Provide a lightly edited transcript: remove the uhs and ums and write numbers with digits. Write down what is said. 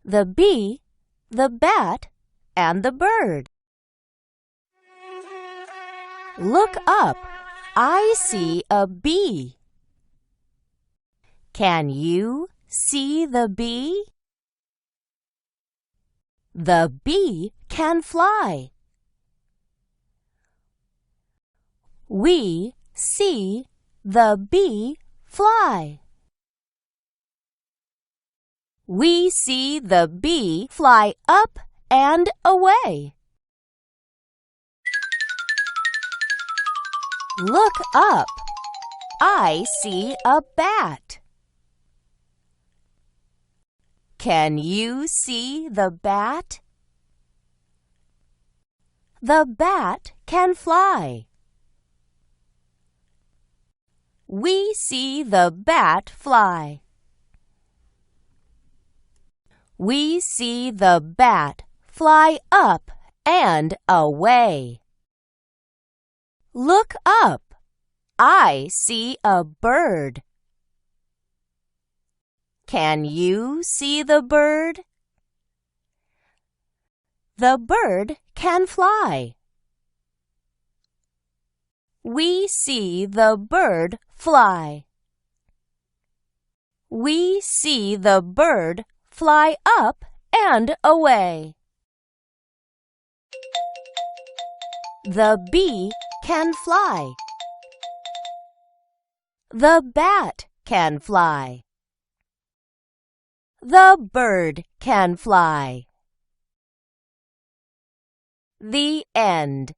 the bee, the bat, and the bird. Look up. I see a bee. Can you see the bee? The bee can fly. We see the bee fly. We see the bee fly up and away. Look up. I see a bat. Can you see the bat? The bat can fly. We see the bat fly. We see the bat fly up and away. Look up. I see a bird. Can you see the bird? The bird can fly. We see the bird fly. We see the bird fly up and away. The bee can fly. The bat can fly. The bird can fly. The end.